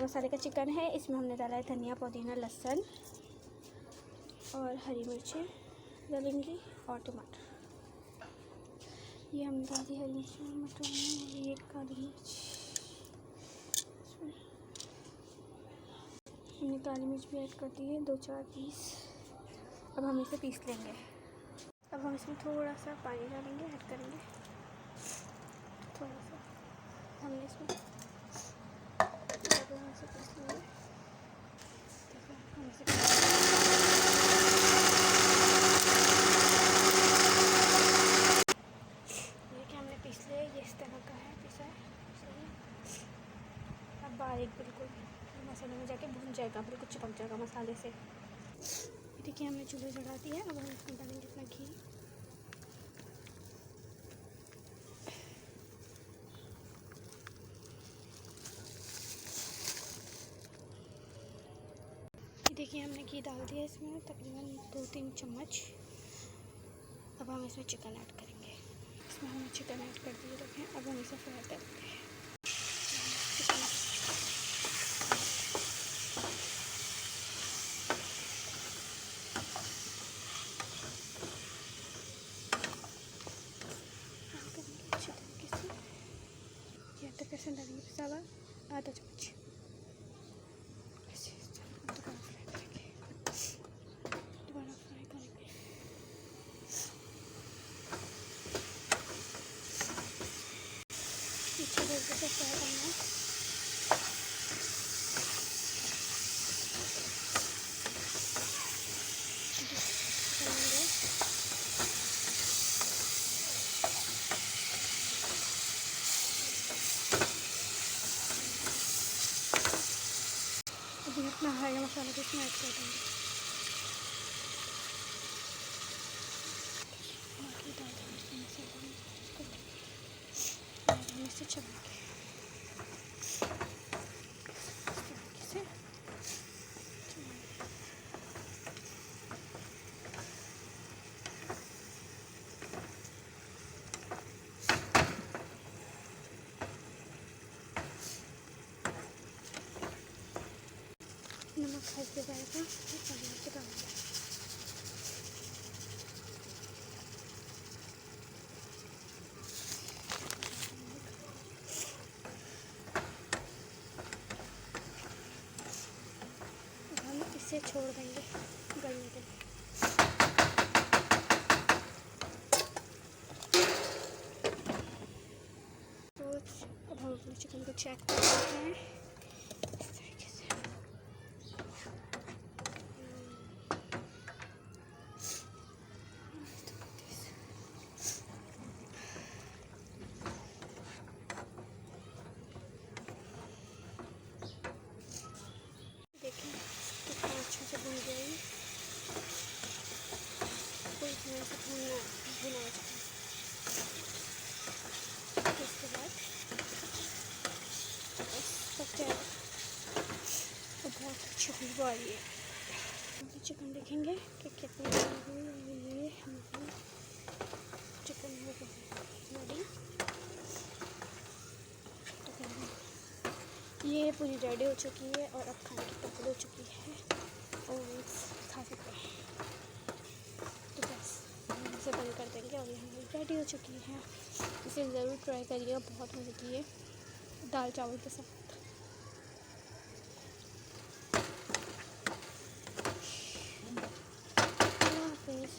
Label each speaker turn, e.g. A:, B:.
A: मसाले का चिकन है। इसमें हमने डाला है धनिया, पुदीना, लहसुन और हरी मिर्चें डालेंगी और टमाटर। ये हमने डाल दी हरी मिर्च, टमाटर और ये काली मिर्च। हमने काली मिर्च भी ऐड कर दी है 2-4 पीस। अब हम इसे पीस लेंगे। अब हम इसमें थोड़ा सा पानी डालेंगे, ऐड करेंगे थोड़ा सा। हमने इसमें पीस लेंगे। हम इसे हमने पीस लिया, ये इस तरह का है पिसा है। अब बारीक बिल्कुल मसाले में जाके भून जाएगा, बिल्कुल चिपक जाएगा मसाले से। देखिए हमने चूल्हे चढ़ा दिया। अब हम इसमें डालेंगे अपना घी। देखिए हमने घी डाल दिया इसमें तकरीबन 2-3 चम्मच। अब हम इसमें चिकन ऐड करेंगे। इसमें हमने चिकन ऐड कर दिए रखें। अब हम इसे फ्राई करेंगे। अच्छे तरीके से ये अदरक लहसुन डालेंगे पिसा हुआ आधा चम्मच। दोबारा फ्राई करेंगे। अच्छे तरीके से फ्राई करना है। अभी अपना हरा मसाला भी इसमें ऐड कर देंगे। बाकी डाल देंगे मसाला और हम इसे चलाएंगे इस तरीके से। नमक हल्के जाएगा और पनीर के डालेंगे। हम इसे छोड़ देंगे गलने के लिए। तो अब हम अपने चिकन को चेक कर लेते हैं इस तरीके से। देखें कितना अच्छे से भून गया है। कोई इतना से भुना हो जाए। इसके बाद पक जाएगा तो बहुत अच्छी खुशबू आ रही है। चिकन देखेंगे कि कितनी ये हमारी चिकन हो गई रेडी। ये पूरी रेडी हो चुकी है और अब खाने की तैयारी हो चुकी है और खा सकते हैं। तो बस हम इसे बंद कर देंगे और ये हमारी रेडी हो चुकी है। इसे ज़रूर ट्राई करिएगा, बहुत मज़े की है दाल चावल के साथ। अल्लाह हाफिज़।